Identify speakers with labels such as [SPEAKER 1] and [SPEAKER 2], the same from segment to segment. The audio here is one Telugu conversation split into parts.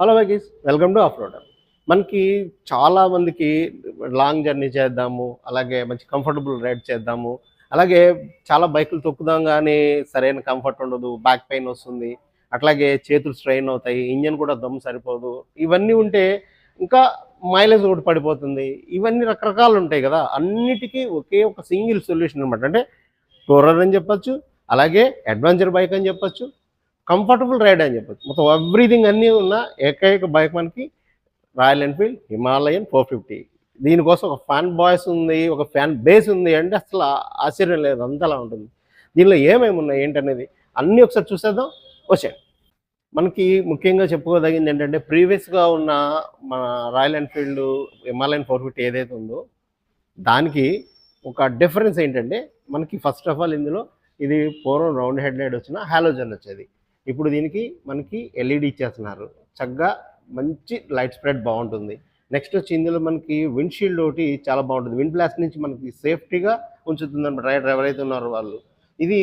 [SPEAKER 1] హలో వైగీస్, వెల్కమ్ టు ఆఫ్ రోడర్. మనకి చాలా మందికి లాంగ్ జర్నీ చేద్దాము, అలాగే మంచి కంఫర్టబుల్ రైడ్ చేద్దాము, అలాగే చాలా బైకులు తొక్కుదాం కానీ సరైన కంఫర్ట్ ఉండదు, బ్యాక్ పెయిన్ వస్తుంది, అట్లాగే చేతులు స్ట్రెయిన్ అవుతాయి, ఇంజన్ కూడా దమ్ సరిపోదు. ఇవన్నీ ఉంటే ఇంకా మైలేజ్ ఒకటి పడిపోతుంది. ఇవన్నీ రకరకాలు ఉంటాయి కదా, అన్నిటికీ ఒకే ఒక సింగిల్ సొల్యూషన్ అనమాట. అంటే టూరర్ అని చెప్పొచ్చు, అలాగే అడ్వెంచర్ బైక్ అని చెప్పొచ్చు, కంఫర్టబుల్ రైడ్ అని చెప్పొచ్చు. మొత్తం ఎవ్రీథింగ్ అన్నీ ఉన్న ఏకైక బైక్ మనకి రాయల్ ఎన్ఫీల్డ్ హిమాలయన్ 450. దీనికోసం ఒక ఫ్యాన్ బాయ్స్ ఉంది, ఒక ఫ్యాన్ బేస్ ఉంది అంటే అసలు ఆశ్చర్యం లేదు, అంతలా ఉంటుంది. దీనిలో ఏమేమి ఉన్నాయి ఏంటనేది అన్నీ ఒకసారి చూసేద్దాం, వచ్చాయి. మనకి ముఖ్యంగా చెప్పుకోదగింది ఏంటంటే ప్రీవియస్గా ఉన్న మన రాయల్ ఎన్ఫీల్డ్ హిమాలయన్ 450 ఏదైతే ఉందో దానికి ఒక డిఫరెన్స్ ఏంటంటే, మనకి ఫస్ట్ ఆఫ్ ఆల్ ఇందులో ఇది పూర్వం రౌండ్ హెడ్ లైట్ వచ్చిన హాలోజన్ వచ్చేది. ఇప్పుడు దీనికి మనకి ఎల్ఈడి ఇచ్చేస్తున్నారు. చక్కగా మంచి లైట్ స్ప్రెడ్ బాగుంటుంది. నెక్స్ట్ వచ్చి ఇందులో మనకి విండ్షీల్డ్ ఒకటి చాలా బాగుంటుంది. విండ్ బ్లాస్ట్ నుంచి మనకి సేఫ్టీగా ఉంచుతుంది అనమాట రైడర్ ఎవరైతే ఉన్నారో వాళ్ళు. ఇది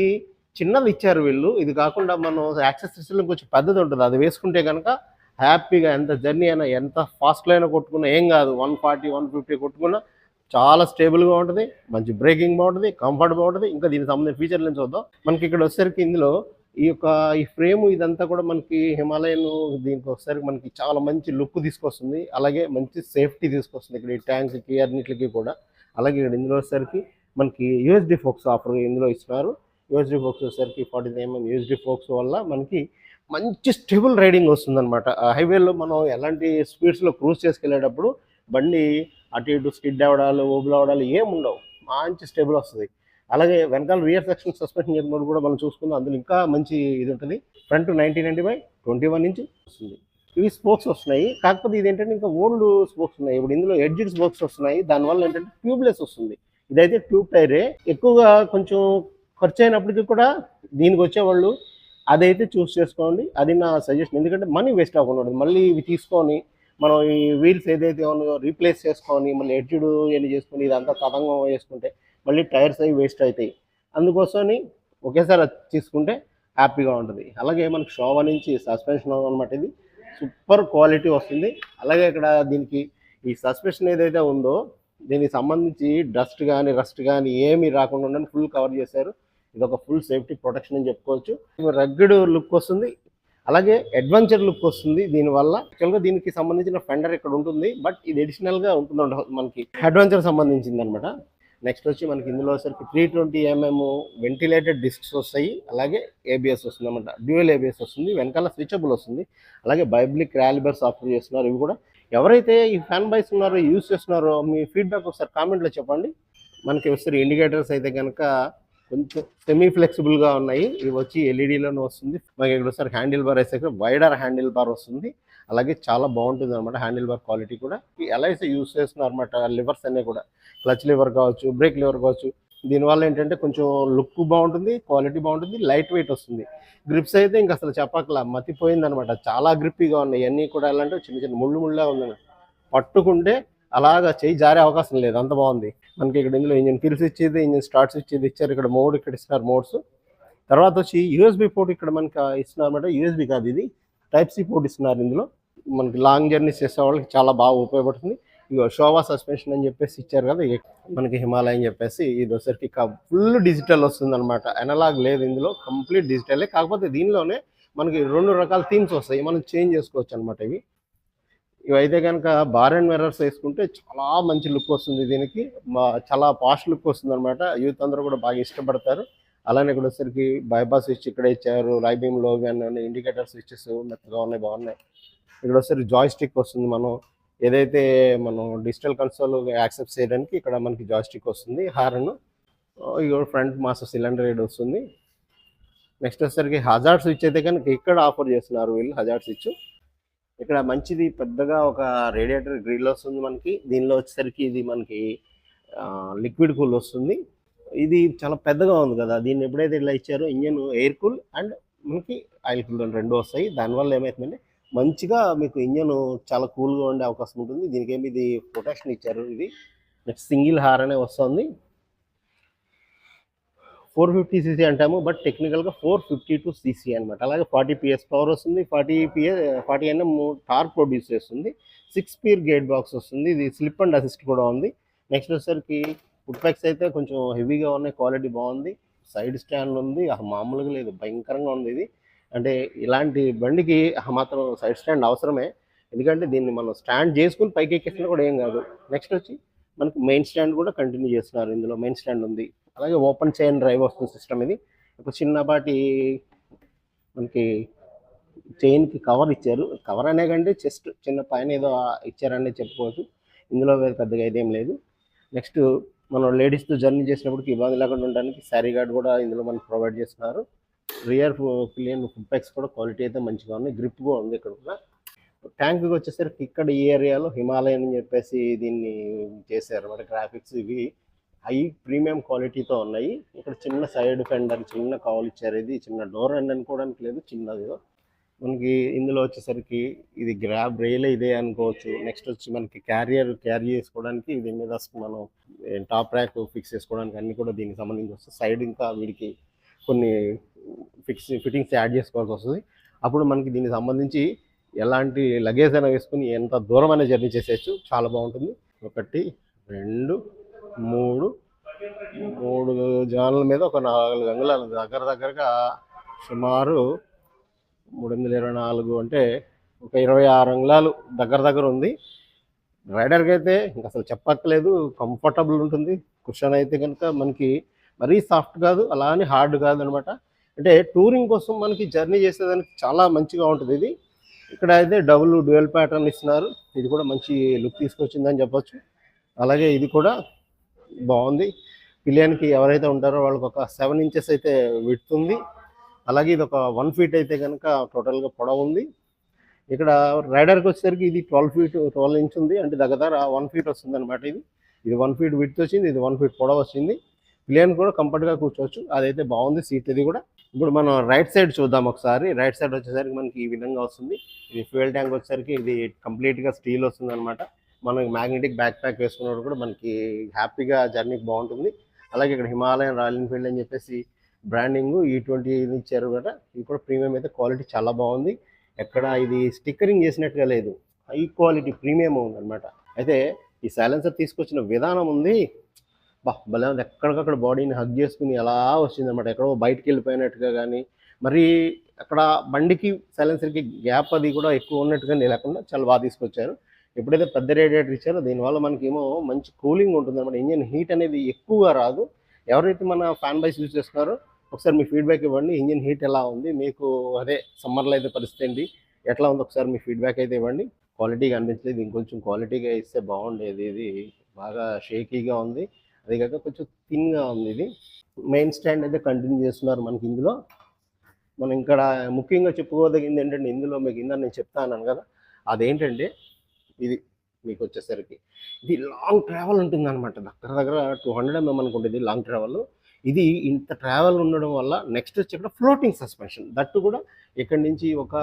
[SPEAKER 1] చిన్నది ఇచ్చారు వీళ్ళు. ఇది కాకుండా మనం యాక్సెసరీస్లో కొంచెం పెద్దది ఉంటుంది, అది వేసుకుంటే కనుక హ్యాపీగా ఎంత జర్నీ అయినా ఎంత ఫాస్ట్లో అయినా కొట్టుకున్నా ఏం కాదు. 140 150 కొట్టుకున్నా చాలా స్టేబుల్గా ఉంటుంది, మంచి బ్రేకింగ్ బాగుంటుంది, కంఫర్ట్ బాగుంటుంది. ఇంకా దీనికి సంబంధించిన ఫీచర్లు నుంచి చూద్దాం. మనకి ఇక్కడ వచ్చేసరికి ఇందులో ఈ ఫ్రేమ్ ఇదంతా కూడా మనకి హిమాలయన్, దీనికి వచ్చేసరికి మనకి చాలా మంచి లుక్ తీసుకొస్తుంది, అలాగే మంచి సేఫ్టీ తీసుకొస్తుంది ఇక్కడ ఈ ట్యాంక్స్కి అన్నిటికి కూడా. అలాగే ఇక్కడ ఇందులో వచ్చేసరికి మనకి యూఎస్డి ఫోక్స్ ఆఫర్ ఇందులో ఇస్తున్నారు. యూఎస్డి ఫోక్స్ వచ్చేసరికి 49mm యూఎస్డి ఫోక్స్ వల్ల మనకి మంచి స్టేబుల్ రైడింగ్ వస్తుందన్నమాట. హైవేలో మనం ఎలాంటి స్పీడ్స్లో క్రూజ్ చేసుకెళ్ళేటప్పుడు బండి అటు ఇటు స్కిడ్ అవ్వడాలు, ఓబుల్ అవ్వడాలు ఏముండవు, మంచి స్టేబుల్ వస్తుంది. అలాగే వెనకాల రియర్ సెక్షన్ సస్పెన్షన్ చెప్పినప్పుడు కూడా మనం చూసుకుందాం, అందులో ఇంకా మంచి ఇది ఉంటుంది. ఫ్రంట్ 1990/21 ఇంచ్ వస్తుంది. ఇవి స్పోక్స్ వస్తున్నాయి, కాకపోతే ఇది ఏంటంటే ఇంకా ఓల్డ్ స్పోక్స్ ఉన్నాయి. ఇప్పుడు ఇందులో ఎడ్జిడ్ స్పోక్స్ వస్తున్నాయి, దానివల్ల ఏంటంటే ట్యూబ్లెస్ వస్తుంది. ఇదైతే ట్యూబ్ టైరే. ఎక్కువగా కొంచెం ఖర్చు అయినప్పటికీ కూడా దీనికి వచ్చేవాళ్ళు అదైతే చూస్ చేసుకోండి, అది నా సజెషన్. ఎందుకంటే మనీ వేస్ట్ అవ్వకుండా ఉంటుంది. మళ్ళీ ఇవి తీసుకొని మనం ఈ వీల్స్ ఏదైతే ఉన్నాయో రీప్లేస్ చేసుకొని మళ్ళీ ఎడ్జిడ్ ఎన్ని చేసుకొని ఇదంతా తతంగం వేసుకుంటే మళ్ళీ టైర్స్ అవి వేస్ట్ అవుతాయి. అందుకోసమని ఒకేసారి అది తీసుకుంటే హ్యాపీగా ఉంటుంది. అలాగే మనకి షోవా నుంచి సస్పెన్షన్ అనమాట, ఇది సూపర్ క్వాలిటీ వస్తుంది. అలాగే ఇక్కడ దీనికి ఈ సస్పెన్షన్ ఏదైతే ఉందో దీనికి సంబంధించి డస్ట్ కానీ రస్ట్ కానీ ఏమీ రాకుండా ఫుల్ కవర్ చేశారు. ఇది ఒక ఫుల్ సేఫ్టీ ప్రొటెక్షన్ అని చెప్పుకోవచ్చు. రగ్గడ్ లుక్ వస్తుంది, అలాగే అడ్వెంచర్ లుక్ వస్తుంది దీనివల్ల. యాక్చువల్గా దీనికి సంబంధించిన ఫెండర్ ఇక్కడ ఉంటుంది, బట్ ఇది అడిషనల్గా ఉంటుంది మనకి అడ్వెంచర్ సంబంధించింది అనమాట. నెక్స్ట్ వచ్చి మనకి ఇందులో వచ్చరికి 320mm వెంటిలేటెడ్ డిస్క్స్ వస్తాయి, అలాగే ఏబిఎస్ వస్తుంది అనమాట. డ్యూయల్ ఏబిఎస్ వస్తుంది, వెనకాల స్విచబుల్ వస్తుంది. అలాగే బైబ్లిక్ క్యాలిబర్స్ ఆఫర్ చేస్తున్నారు. ఇవి కూడా ఎవరైతే ఈ ఫ్యాన్ బైక్స్ ఉన్నారో యూజ్ చేస్తున్నారో మీ ఫీడ్బ్యాక్ ఒకసారి కామెంట్లో చెప్పండి. మనకి వస్తారు ఇండికేటర్స్ అయితే కనుక కొంచెం సెమీ ఫ్లెక్సిబుల్గా ఉన్నాయి. ఇవి వచ్చి ఎల్ఈడీలోనే వస్తుంది. మనకి ఇక్కడ ఒకసారి హ్యాండిల్ బార్ వేస్తే వైడర్ హ్యాండిల్ బార్ వస్తుంది. అలాగే చాలా బాగుంటుంది అనమాట హ్యాండిల్ బార్ క్వాలిటీ కూడా. ఎలా అయితే యూస్ చేస్తున్నారు అనమాట లివర్స్ అన్నీ కూడా, క్లచ్ లివర్ కావచ్చు, బ్రేక్ లివర్ కావచ్చు. దీనివల్ల ఏంటంటే కొంచెం లుక్ బాగుంటుంది, క్వాలిటీ బాగుంటుంది, లైట్ వెయిట్ వస్తుంది. గ్రిప్స్ అయితే ఇంకా అసలు చెప్పకలా మతిపోయింది అనమాట, చాలా గ్రిప్పీగా ఉన్నాయి. అన్నీ కూడా ఎలా అంటే చిన్న చిన్న ముళ్ళు ముళ్ళ ఉంది, పట్టుకుంటే అలాగా చేయి జారే అవకాశం లేదు, అంత బాగుంది. మనకి ఇక్కడ ఇందులో ఇంజిన్ కిల్స్ ఇచ్చేది, ఇంజిన్ స్టార్ట్స్ ఇచ్చేది ఇచ్చారు. ఇక్కడ మోడ్ ఇక్కడ ఇస్తున్నారు మోడ్స్. తర్వాత వచ్చి యూఎస్బి పోర్ట్ ఇక్కడ మనకి ఇస్తున్నారు అనమాట. యూఎస్బి కాదు, ఇది టైప్ సి పోర్ట్ ఇస్తున్నారు. ఇందులో మనకి లాంగ్ జర్నీస్ చేసే వాళ్ళకి చాలా బాగా ఉపయోగపడుతుంది. ఇక షోవా సస్పెన్షన్ అని చెప్పేసి ఇచ్చారు కదా మనకి హిమాలయ అని చెప్పేసి. ఇది వచ్చరికి ఫుల్ డిజిటల్ వస్తుంది అనమాట, అనలాగ్ లేదు ఇందులో, కంప్లీట్ డిజిటలే. కాకపోతే దీనిలోనే మనకి 2 రకాల థీమ్స్ వస్తాయి, మనం చేంజ్ చేసుకోవచ్చు అనమాట. ఇవైతే కనుక బార్ అండ్ మిర్రర్స్ వేసుకుంటే చాలా మంచి లుక్ వస్తుంది. దీనికి చాలా పాష్ లుక్ వస్తుంది అనమాట. యూత్ అందరూ కూడా బాగా ఇష్టపడతారు. అలానే ఇక్కడ వచ్చరికి బైపాస్ స్విచ్ ఇక్కడ ఇచ్చారు, లైబీమ్ లోగో అన్నీ ఇండికేటర్ స్విచెస్ మెత్తగా ఉన్నాయి, బాగున్నాయి. ఇక్కడ వచ్చరికి జాయ్ స్టిక్ వస్తుంది. మనం ఏదైతే మనం డిజిటల్ కన్సోల్ యాక్సెప్ట్ చేయడానికి ఇక్కడ మనకి జాయ్ స్టిక్ వస్తుంది. హార్న్ ఇక ఫ్రంట్ మాస్టర్ సిలిండర్ హెడ్ వస్తుంది. నెక్స్ట్ వచ్చరికి హజార్డ్ స్విచ్ అయితే కనుక ఇక్కడ ఆఫర్ చేస్తున్నారు వీళ్ళు. హజార్డ్ స్విచ్ ఇక్కడ మంచిది, పెద్దగా ఒక రేడియేటర్ గ్రిల్ వస్తుంది మనకి. దీనిలో వచ్చేసరికి ఇది మనకి లిక్విడ్ కూల్ వస్తుంది. ఇది చాలా పెద్దగా ఉంది కదా, దీన్ని ఎప్పుడైతే ఇలా ఇచ్చారో ఇంజన్ ఎయిర్ కూల్ అండ్ మనకి ఆయిల్ కూల్ అని 2 వస్తాయి. దానివల్ల ఏమవుతుందంటే మంచిగా మీకు ఇంజన్ చాలా కూల్గా ఉండే అవకాశం ఉంటుంది. దీనికి ఏమి ఇది ప్రొటెక్షన్ ఇచ్చారు. ఇది నెక్స్ట్ సింగిల్ హార్ అనే వస్తుంది. 450 అంటాము, బట్ టెక్నికల్గా 452 అనమాట. అలాగే 40 PS పవర్ వస్తుంది, 40 NM టార్క్ ప్రొడ్యూస్ చేస్తుంది, 6 స్పీడ్ గేట్ బాక్స్ వస్తుంది, ఇది స్లిప్ అండ్ అసిస్ట్ కూడా ఉంది. నెక్స్ట్ వచ్చేసరికి ఫుడ్ ప్యాక్స్ అయితే కొంచెం హెవీగా ఉన్నాయి, క్వాలిటీ బాగుంది. సైడ్ స్టాండ్ ఉంది, మామూలుగా లేదు, భయంకరంగా ఉంది ఇది. అంటే ఇలాంటి బండికి మాత్రం సైడ్ స్టాండ్ అవసరమే, ఎందుకంటే దీన్ని మనం స్టాండ్ చేసుకుని పైకి ఎక్కేసినా కూడా ఏం కాదు. నెక్స్ట్ వచ్చి మనకు మెయిన్ స్టాండ్ కూడా కంటిన్యూ చేస్తున్నారు, ఇందులో మెయిన్ స్టాండ్ ఉంది. అలాగే ఓపెన్ చైన్ డ్రైవ్ వస్తుంది సిస్టమ్. ఇది ఒక చిన్నపాటి మనకి చైన్కి కవర్ ఇచ్చారు, కవర్ అనే కంటే చెస్ట్ చిన్న పైన ఏదో ఇచ్చారని చెప్పుకోవచ్చు, ఇందులో పెద్దగా అయితే ఏం లేదు. నెక్స్ట్ మనం లేడీస్తో జర్నీ చేసినప్పటికి ఇబ్బంది లేకుండా ఉండడానికి శారీ గార్డ్ కూడా ఇందులో మనకు ప్రొవైడ్ చేస్తున్నారు. రియర్ పిలియన్ ఫుడ్ ప్యాక్స్ కూడా క్వాలిటీ అయితే మంచిగా ఉంది, గ్రిప్ కూడా ఉంది. ఇక్కడ కూడా ట్యాంక్కి వచ్చేసరికి ఇక్కడ ఈ ఏరియాలో హిమాలయన్ అని చెప్పేసి దీన్ని చేశారు అన్నమాట. గ్రాఫిక్స్ ఇవి హై ప్రీమియం క్వాలిటీతో ఉన్నాయి. ఇక్కడ చిన్న సైడ్ ఫెండర్ చిన్న కవర్ ఇచ్చారు, ఇది చిన్న డోర్ అండ్ అనుకోవడానికి లేదు, చిన్నది మనకి. ఇందులో వచ్చేసరికి ఇది గ్రాబ్ రైలే ఇదే అనుకోవచ్చు. నెక్స్ట్ వచ్చి మనకి క్యారీ చేసుకోవడానికి దీని మీద మనం టాప్ ర్యాక్ ఫిక్స్ చేసుకోవడానికి అన్ని కూడా దీనికి సంబంధించి వస్తుంది. సైడ్ ఇంకా వీడికి కొన్ని ఫిట్టింగ్స్ యాడ్ చేసుకోవాల్సి వస్తుంది. అప్పుడు మనకి దీనికి సంబంధించి ఎలాంటి లగేజ్ అయినా వేసుకుని ఎంత దూరం అయినా జర్నీ చేసేయచ్చు, చాలా బాగుంటుంది. 1 2 3 జాన్ల మీద ఒక 4 అంగుళాలు, దగ్గరగా సుమారు 324 అంటే ఒక 26 అంగుళాలు దగ్గర ఉంది. రైడర్కి అయితే ఇంకా అసలు చెప్పక్కలేదు, కంఫర్టబుల్ ఉంటుంది. కుషన్ అయితే కనుక మనకి మరీ సాఫ్ట్ కాదు, అలా అని హార్డ్ కాదు అనమాట. అంటే టూరింగ్ కోసం మనకి జర్నీ చేసేదానికి చాలా మంచిగా ఉంటుంది ఇది. ఇక్కడ అయితే డ్యూయల్ ప్యాటర్న్ ఇస్తున్నారు, ఇది కూడా మంచి లుక్ తీసుకొచ్చిందని చెప్పొచ్చు. అలాగే ఇది కూడా బాగుంది. పిలియన్కి ఎవరైతే ఉంటారో వాళ్ళకి ఒక 7 ఇంచెస్ అయితే విడ్త్ ఉంది. అలాగే ఇది ఒక 1 ఫీట్ అయితే కనుక టోటల్గా పొడవు ఉంది. ఇక్కడ రైడర్కి వచ్చేసరికి ఇది 12 ఇంచ్ ఉంది, అంటే దగ్గర 1 ఫీట్ వస్తుంది అనమాట. ఇది 1 ఫీట్ విడ్త్ వచ్చింది, ఇది 1 ఫీట్ పొడవు వచ్చింది. పిలియన్ కూడా కంఫర్ట్గా కూర్చోవచ్చు, అదైతే బాగుంది సీట్ ఇది కూడా. ఇప్పుడు మనం రైట్ సైడ్ చూద్దాం ఒకసారి. రైట్ సైడ్ వచ్చేసరికి మనకి ఈ విధంగా వస్తుంది. ఇది ఫ్యూయల్ ట్యాంక్ వచ్చేసరికి ఇది కంప్లీట్గా స్టీల్ వస్తుంది అనమాట. మనం మ్యాగ్నెటిక్ బ్యాక్ ప్యాక్ వేసుకున్నప్పుడు కూడా మనకి హ్యాపీగా జర్నీకి బాగుంటుంది. అలాగే ఇక్కడ హిమాలయన్ రాయల్ ఎన్ఫీల్డ్ అని చెప్పేసి బ్రాండింగ్ E20 ఇచ్చారు కదా, ఇది కూడా ప్రీమియం అయితే క్వాలిటీ చాలా బాగుంది. ఎక్కడ ఇది స్టిక్కరింగ్ చేసినట్టుగా లేదు, హై క్వాలిటీ ప్రీమియం ఉందన్నమాట. అయితే ఈ సైలెన్సర్ తీసుకొచ్చిన విధానం ఉంది, భలే ఉంది. ఎక్కడికక్కడ బాడీని హగ్ చేసుకుని ఎలా వచ్చిందనమాట, ఎక్కడో బయటికి వెళ్ళిపోయినట్టుగా. కానీ మరి అక్కడ బండికి సైలెన్సర్కి గ్యాప్ అది కూడా ఎక్కువ ఉన్నట్టుగా లేకుండా చాలా బాగా తీసుకొచ్చారు. ఎప్పుడైతే పెద్ద రేడియేటర్ ఇచ్చారో దీనివల్ల మనకేమో మంచి కూలింగ్ ఉంటుంది అనమాట, ఇంజిన్ హీట్ అనేది ఎక్కువగా రాదు. ఎవరైతే మన ఫ్యాన్ బైస్ యూజ్ చేస్తున్నారో ఒకసారి మీ ఫీడ్బ్యాక్ ఇవ్వండి, ఇంజిన్ హీట్ ఎలా ఉంది మీకు, అదే సమ్మర్లో అయితే పరిస్థితి ఏంటి, ఎట్లా ఉంది ఒకసారి మీ ఫీడ్బ్యాక్ అయితే ఇవ్వండి. క్వాలిటీగా అనిపించలేదు, ఇంకొంచెం క్వాలిటీగా ఇస్తే బాగుండేది. ఇది బాగా షేకీగా ఉంది, అది కాక కొంచెం థిన్గా ఉంది. ఇది మెయిన్ స్టాండ్ అయితే కంటిన్యూ చేస్తున్నారు మనకి ఇందులో. మనం ఇక్కడ ముఖ్యంగా చెప్పుకోదగింది ఏంటంటే, ఇందులో మీకు నేను చెప్తా అన్నాను కదా, అదేంటంటే ఇది మీకు వచ్చేసరికి ఇది లాంగ్ ట్రావెల్ ఉంటుంది అనమాట. దగ్గర 200 mm అనుకుంటుంది లాంగ్ ట్రావెల్. ఇది ఇంత ట్రావెల్ ఉండడం వల్ల నెక్స్ట్ వచ్చి ఇక్కడ ఫ్లోటింగ్ సస్పెన్షన్, దట్టు కూడా ఇక్కడి నుంచి ఒక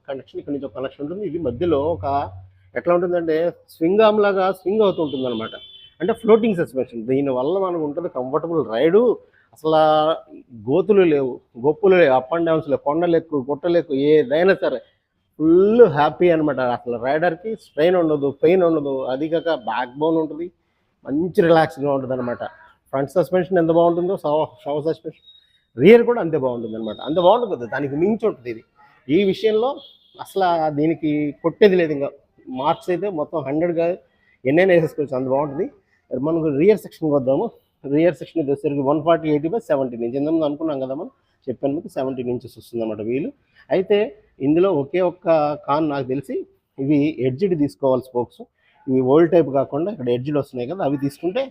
[SPEAKER 1] కనెక్షన్, ఇక్కడి నుంచి ఒక కనెక్షన్ ఉంటుంది. ఇది మధ్యలో ఒక ఎట్లా ఉంటుందంటే స్వింగ్ ఆర్మ్ లాగా స్వింగ్ అవుతుంటుంది అనమాట, అంటే ఫ్లోటింగ్ సస్పెన్షన్. దీనివల్ల మనకు ఉంటుంది కంఫర్టబుల్ రైడు. అసలు గోతులు లేవు, గొప్పులు లేవు, అప్ అండ్ డౌన్స్ లేవు, కొండలెక్కు గుట్టలెక్కు ఏదైనా సరే ఫుల్ హ్యాపీ అనమాట. అసలు రైడర్కి స్ట్రెయిన్ ఉండదు, పెయిన్ ఉండదు. అది కాక బ్యాక్ బోన్ ఉంటుంది, మంచి రిలాక్స్గా ఉంటుంది అనమాట. ఫ్రంట్ సస్పెన్షన్ ఎంత బాగుంటుందో షవర్ సస్పెన్షన్, రియర్ కూడా అంతే బాగుంటుంది అనమాట. అంత బాగుంటుంది కదా, దానికి మించి ఉంటుంది ఇది. ఈ విషయంలో అసలు దీనికి కొట్టేది లేదు. ఇంకా మార్క్స్ అయితే మొత్తం 100గా ఎన్నైనా వేసేసుకోవచ్చు, అంత బాగుంటుంది. మనకు రియర్ సెక్షన్కి వద్దాము. రియర్ సెక్షన్ వచ్చేసరికి 140/80/17 ఇంచ్. ఇంతకుముందు అనుకున్నాం కదా మనం, చెప్పాను మీకు 17 ఇంచెస్ వస్తుంది అన్నమాట వీలు. అయితే ఇందులో ఒకే ఒక్క కాన్ నాకు తెలిసి, ఇవి ఎడ్జ్డ్ తీసుకోవాలి స్పోక్స్. ఇవి ఓల్డ్ టైప్ కాకుండా ఇక్కడ ఎడ్జ్డ్ వస్తున్నాయి కదా, అవి తీసుకుంటే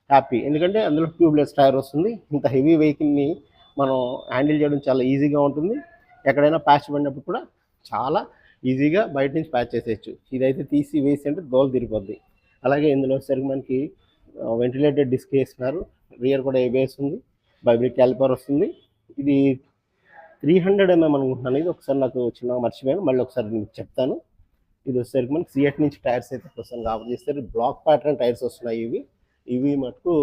[SPEAKER 1] హ్యాపీ. ఎందుకంటే అందులో ట్యూబ్లెస్ టైర్ వస్తుంది. ఇంత హెవీ వెహికల్ని మనం హ్యాండిల్ చేయడం చాలా ఈజీగా ఉంటుంది. ఎక్కడైనా ప్యాచ్ పడినప్పుడు కూడా చాలా ఈజీగా బయట నుంచి ప్యాచ్ చేసేయచ్చు. ఇదైతే తీసి వేసి అంటే దోలు తిరిగిపోద్ది. అలాగే ఇందులో వచ్చేసరికి మనకి వెంటిలేటెడ్ డిస్క్ వేస్తున్నారు. రియర్ కూడా ABS ఉంది, బైబ్రిక్ క్యాలిపర్ వస్తుంది. ఇది 300 mm అనుకుంటున్నాను. ఇది ఒకసారి నాకు చిన్నగా మర్చిపోయాను, మళ్ళీ ఒకసారి మీకు చెప్తాను. ఇది వచ్చేసరికి మనకి సిఎట్ నుంచి టైర్స్ అయితే ప్రస్తుతానికి ఆఫర్ చేస్తారు. బ్లాక్ ప్యాటర్న్ టైర్స్ వస్తున్నాయి ఇవి మటుకు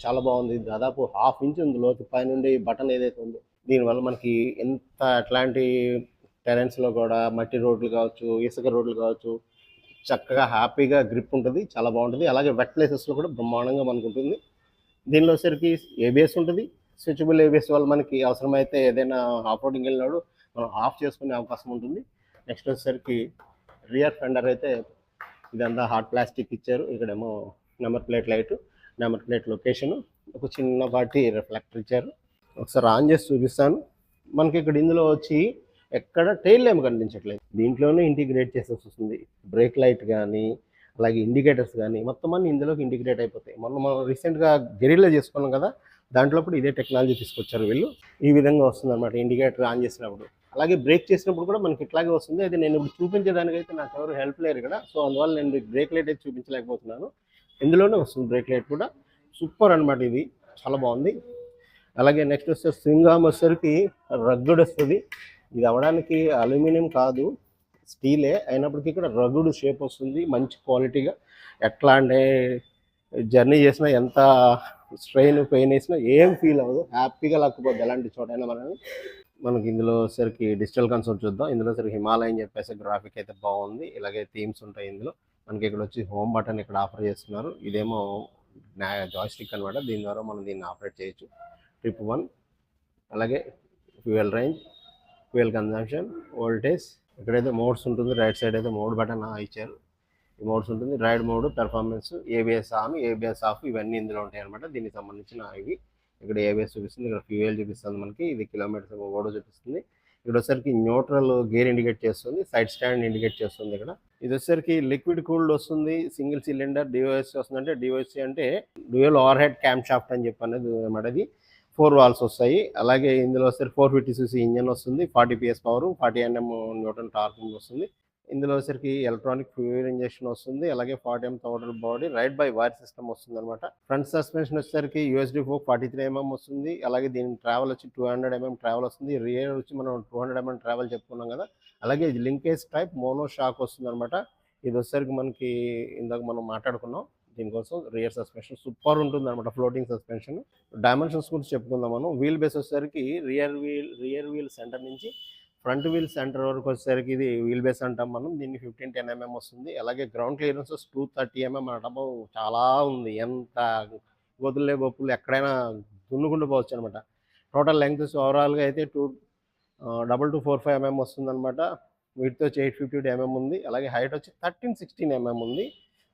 [SPEAKER 1] చాలా బాగుంది. దాదాపు హాఫ్ ఇంచ్ ఉంది లోతు పైనుండి బటన్ ఏదైతే ఉందో. దీనివల్ల మనకి ఎంత ఎట్లాంటి టెరెన్స్‌లో కూడా మట్టి రోడ్లు కావచ్చు, ఇసుక రోడ్లు కావచ్చు, చక్కగా హ్యాపీగా గ్రిప్ ఉంటది. చాలా బాగుంటది. అలాగే వెట్ ప్లేసెస్‌లో కూడా బ్రహ్మాండంగా మనకుంటుంది. దీనిలో వచ్చేసరికి ఏబిఎస్ ఉంటది. స్విచబుల్ ఏబిఎస్ వల్ల మనకి అవసరమైతే ఏదైనా ఆఫ్ రోడింగ్ వెళ్ళినప్పుడు మనం ఆఫ్ చేసుకునే అవకాశం ఉంటుంది. నెక్స్ట్ వచ్చేసరికి రియర్ ఫెండర్ అయితే ఇదంతా హార్డ్ ప్లాస్టిక్ ఇచ్చారు. ఇక్కడేమో number plate light, number plate location, ఒక చిన్నపాటి రిఫ్లెక్టర్ ఇచ్చారు. ఒకసారి ఆన్ చేసి చూపిస్తాను. మనకి ఇక్కడ ఇందులో వచ్చి ఎక్కడ టెయిల్ ల్యాంప్ కనిపించట్లేదు. దీంట్లోనే ఇంటిగ్రేట్ చేసేసి వస్తుంది. బ్రేక్ లైట్ కానీ, అలాగే ఇండికేటర్స్ కానీ మొత్తం అన్ని ఇందులోకి ఇంటిగ్రేట్ అయిపోతాయి. మనం రీసెంట్గా గెరిల్లా చేసుకున్నాం కదా, దాంట్లో కూడా ఇదే టెక్నాలజీ తీసుకొచ్చారు వీళ్ళు. ఈ విధంగా వస్తుందన్నమాట ఇండికేటర్ ఆన్ చేసినప్పుడు. అలాగే బ్రేక్ చేసినప్పుడు కూడా మనకి ఇట్లాగే వస్తుంది. అది నేను ఇప్పుడు చూపించేదానికైతే నాకు ఎవరు హెల్ప్ లేరు ఇక్కడ. సో అందువల్ల నేను మీకు బ్రేక్ లైట్ అయితే చూపించలేకపోతున్నాను. ఇందులోనే వస్తుంది బ్రేక్ లైట్ కూడా. సూపర్ అనమాట ఇది, చాలా బాగుంది. అలాగే నెక్స్ట్ వస్తే స్వింగ్ ఆర్మ్ వచ్చేసరికి రగ్గుడ్ వస్తుంది. ఇది అవ్వడానికి అల్యూమినియం కాదు, స్టీలే అయినప్పటికీ ఇక్కడ రగ్గుడ్ షేప్ వస్తుంది మంచి క్వాలిటీగా. ఎట్లా అంటే జర్నీ చేసినా ఎంత స్ట్రెయిన్ పెయిన్ వేసినా ఏం ఫీల్ అవ్వదు, హ్యాపీగా లాక్కుపోద్ది ఎలాంటి చోటైనా మనకి ఇందులో సరికి డిజిటల్ కన్సోల్ చూద్దాం. ఇందులో సరికి హిమాలయన్ చెప్పేసి గ్రాఫిక్ అయితే బాగుంది. ఇలాగే థీమ్స్ ఉంటాయి ఇందులో. మనకి ఇక్కడ వచ్చి హోమ్ బటన్ ఇక్కడ ఆఫర్ చేస్తున్నారు. ఇదేమో జాయ్స్టిక్ అనమాట, దీని ద్వారా మనం దీన్ని ఆపరేట్ చేయొచ్చు. ట్రిప్ 1, అలాగే fuel range, fuel consumption, voltage. ఇక్కడైతే మోడ్స్ ఉంటుంది. రైట్ సైడ్ అయితే మోడ్ బటన్ ఇచ్చారు. ఈ మోడ్స్ ఉంటుంది. Ride mode, performance, ABS on, ABS off, ఇవన్నీ ఇందులో ఉంటాయి అనమాట. దీనికి సంబంధించిన ఇవి. ఇక్కడ ఏబిఎస్ చూపిస్తుంది, ఇక్కడ ఫ్యూయల్ చూపిస్తుంది మనకి, ఇది కిలోమీటర్స్ ఓడో చూపిస్తుంది. ఇక్కడ వచ్చేసరికి న్యూట్రల్ గేర్ ఇండికేట్ చేస్తుంది, సైడ్ స్టాండ్ ఇండికేట్ చేస్తుంది. ఇక్కడ ఇది వచ్చేసరికి లిక్విడ్ కూల్డ్ వస్తుంది, సింగిల్ సిలిండర్. డిఓఎస్ వస్తుంది. అంటే డిఓఎస్ అంటే dual over head cam shaft అని చెప్పి అనేది అనమాట. ఇది 4 వాల్స్ వస్తాయి. అలాగే ఇందులో వచ్చేసరికి 450cc ఇంజన్ వస్తుంది, 40 PS పవర్, 40 Nm న్యూటన్ టార్కింగ్ వస్తుంది. ఇందులో వచ్చేసరికి ఎలక్ట్రానిక్ ఫ్యూయల్ ఇంజెక్షన్ వస్తుంది, అలాగే 40 M total body ride by wire system వస్తుంది అనమాట. ఫ్రంట్ సస్పెన్షన్ వచ్చేసరికి యూఎస్డి ఫోక్ 43 mm వస్తుంది. అలాగే దీని ట్రావెల్ వచ్చి 200 mm ట్రావెల్ వస్తుంది. రియర్ వచ్చి మనం 200 mm ట్రావెల్ చెప్పుకున్నాం కదా. అలాగే ఇది లింకేజ్ టైప్ మోనో షాక్ వస్తుంది అనమాట. ఇది వచ్చేసరికి మనకి ఇందాక మనం మాట్లాడుకున్నాం, దీనికోసం రియర్ సస్పెన్షన్ సూపర్ ఉంటుంది అనమాట, ఫ్లోటింగ్ సస్పెన్షన్. డైమెన్షన్స్ గురించి చెప్పుకుందాం మనం. వీల్ బేస్ వచ్చేసరికి రియర్ వీల్ సెంటర్ నుంచి ఫ్రంట్ వీల్ సెంటర్ వరకు వచ్చేసరికి ఇది వీల్ బేస్ అంటాం మనం. దీన్ని 1510 mm వస్తుంది. అలాగే గ్రౌండ్ క్లియరెన్స్ 230 mm అనమాట. చాలా ఉంది, ఎంత గొదులే గొప్పులు ఎక్కడైనా దున్నుకుంటూ పోవచ్చు అనమాట. టోటల్ లెంగ్త్ ఓవరాల్గా అయితే 2245 mm వస్తుంది అనమాట. వీటితో వచ్చి 852 mm ఉంది. అలాగే హైట్ వచ్చి 1316 mm ఉంది.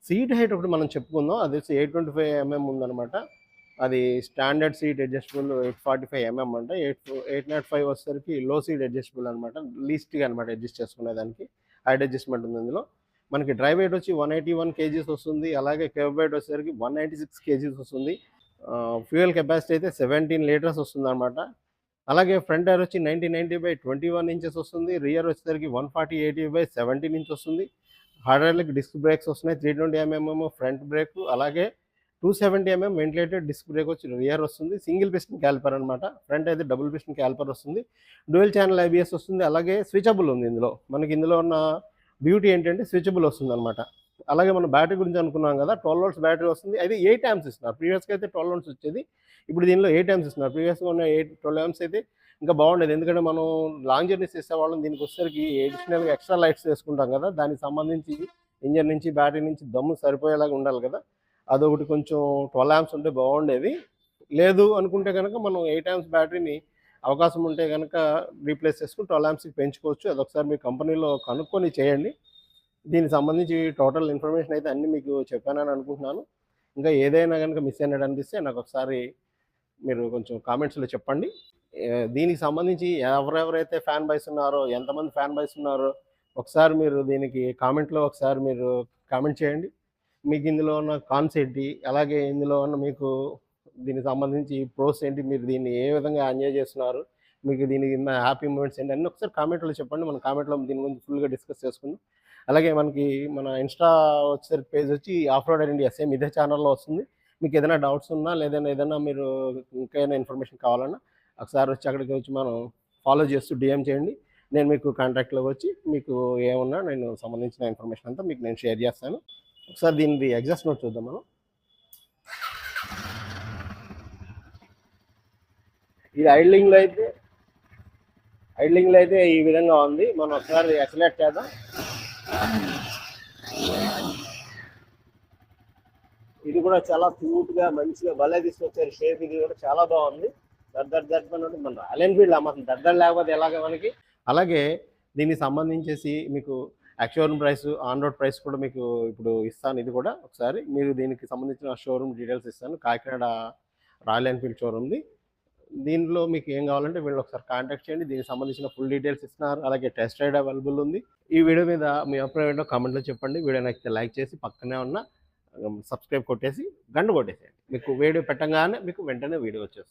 [SPEAKER 1] సీట్ హైట్ ఒకటి మనం చెప్పుకుందాం, అది వచ్చి 825 mm ఉందన్నమాట. అది స్టాండర్డ్ సీట్ అడ్జస్టబుల్ 845 mm అంటే 805 వచ్చేసరికి లో సీట్ అడ్జస్టబుల్ అనమాట, లీస్ట్గా అనమాట అడ్జస్ట్ చేసుకునేదానికి. హైట్ అడ్జస్ట్మెంట్ ఉంది ఇందులో. మనకి డ్రై వెయిట్ వచ్చి 181 kgs వస్తుంది. అలాగే కేబ్ వెయిట్ వచ్చేసరికి 196 kgs వస్తుంది. ఫ్యూయల్ కెపాసిటీ అయితే 17 లీటర్స్ వస్తుంది అనమాట. అలాగే ఫ్రంట్ టైర్ వచ్చి 90/21 inches వస్తుంది. రియర్ వచ్చేసరికి 140/17 inch వస్తుంది. హైడ్రాలిక్ డిస్క్ బ్రేక్స్ వస్తున్నాయి, 320 mm ఫ్రంట్ బ్రేక్, అలాగే 270 mm వెంటిలేటెడ్ డిస్క్ బ్రేక్ వచ్చి రియర్ వస్తుంది. సింగిల్ పిస్టన్ క్యాలిపర్ అనమాట. ఫ్రంట్ అయితే డబుల్ పిస్టన్ క్యాలిపర్ వస్తుంది. డ్యూయల్ ఛానల్ ఐబిఎస్ వస్తుంది. అలాగే స్విచబుల్ ఉంది ఇందులో. మనకి ఇందులో ఉన్న బ్యూటీ ఏంటంటే స్విచబుల్ వస్తుంది అనమాట. అలాగే మనం బ్యాటరీ గురించి అనుకున్నాం కదా, 12 volts బ్యాటరీ వస్తుంది. అయితే 8 amps ఇస్తున్నారు. ప్రీవియస్గా అయితే 12 volts వచ్చేది, ఇప్పుడు దీనిలో 8 amps ఇస్తున్నారు. ప్రీవియస్గా ఉన్న 12 amps అయితే ఇంకా బాగుండేది, ఎందుకంటే మనం లాంగ్ జర్నీస్ చేసేవాళ్ళం. దీనికి వచ్చేసరికి అడిషనల్గా ఎక్స్ట్రా లైట్స్ వేసుకుంటాం కదా, దానికి సంబంధించి ఇంజన్ నుంచి బ్యాటరీ నుంచి దమ్ము సరిపోయేలాగా ఉండాలి కదా, అదొకటి కొంచెం 12 amps ఉంటే బాగుండేది. లేదు అనుకుంటే కనుక మనం 8 amps బ్యాటరీని అవకాశం ఉంటే కనుక రీప్లేస్ చేసుకుని 12 ampsకి పెంచుకోవచ్చు. అదొకసారి మీ కంపెనీలో కనుక్కొని చేయండి. దీనికి సంబంధించి టోటల్ ఇన్ఫర్మేషన్ అయితే అన్నీ మీకు చెప్పానని అనుకుంటున్నాను. ఇంకా ఏదైనా కనుక మిస్ అయినట్టు అనిపిస్తే నాకు ఒకసారి మీరు కొంచెం కామెంట్స్లో చెప్పండి. దీనికి సంబంధించి ఎవరెవరైతే ఫ్యాన్ బాయ్స్ ఉన్నారో, ఎంతమంది ఫ్యాన్ బాయ్స్ ఉన్నారో ఒకసారి మీరు దీనికి కామెంట్లో ఒకసారి మీరు కామెంట్ చేయండి. మీకు ఇందులో ఉన్న కాన్స్ ఏంటి, అలాగే ఇందులో ఉన్న మీకు దీనికి సంబంధించి ప్రోస్ ఏంటి, మీరు దీన్ని ఏ విధంగా ఎంజాయ్ చేస్తున్నారు, మీకు దీనికి ఉన్న హ్యాపీ మూమెంట్స్ ఏంటి అన్నీ ఒకసారి కామెంట్లో చెప్పండి. మన కామెంట్లో దీని గురించి ఫుల్గా డిస్కస్ చేసుకుందాం. అలాగే మన ఇన్స్టా వచ్చేసరికి పేజ్ వచ్చి ఆఫ్ రోడర్ ఇండియా, సేమ్ ఇదే ఛానల్లో వస్తుంది. మీకు ఏదైనా డౌట్స్ ఉన్నా లేదా ఏదైనా మీరు ఇంకైనా ఇన్ఫర్మేషన్ కావాలన్నా ఒకసారి వచ్చి అక్కడికి వచ్చి మనం ఫాలో చేస్తూ డిఎం చేయండి. నేను మీకు కాంటాక్ట్లోకి వచ్చి మీకు ఏమన్నా నేను సంబంధించిన ఇన్ఫర్మేషన్ అంతా మీకు నేను షేర్ చేస్తాను. ఒకసారి దీనిది ఎగ్జాస్ట్ నోట్ చూద్దాం మనం. ఇది ఐడ్లింగ్లో అయితే ఈ విధంగా ఉంది. మనం ఒకసారి యాక్సిలేట్ చేద్దాం. ఇది కూడా చాలా క్యూట్గా మంచిగా భలే తీసుకొచ్చారు షేప్. ఇది కూడా చాలా బాగుంది. దడ్ మన రాయల్ ఎన్ఫీల్డ్ మాత్రం దద్దరు లేకపోతే ఎలాగ మనకి. అలాగే దీనికి సంబంధించేసి మీకు showroom price, on road price కూడా మీకు ఇప్పుడు ఇస్తాను. ఇది కూడా ఒకసారి మీరు దీనికి సంబంధించిన షోరూమ్ డీటెయిల్స్ ఇస్తాను. కాకినాడ రాయల్ ఎన్ఫీల్డ్ షోరూమ్ది. దీనిలో మీకు ఏం కావాలంటే వీళ్ళు ఒకసారి కాంటాక్ట్ చేయండి. దీనికి సంబంధించిన ఫుల్ డీటెయిల్స్ ఇస్తున్నారు. అలాగే టెస్ట్ రైడ్ అవైలబుల్ ఉంది. ఈ వీడియో మీద మీ అభిప్రాయం ఏంటో కామెంట్లో చెప్పండి. వీడియో నచ్చితే లైక్ చేసి పక్కనే ఉన్న సబ్స్క్రైబ్ కొట్టేసి గంట కొట్టేసేయండి. మీకు వీడియో పెట్టగానే మీకు వెంటనే వీడియో వచ్చేస్తుంది.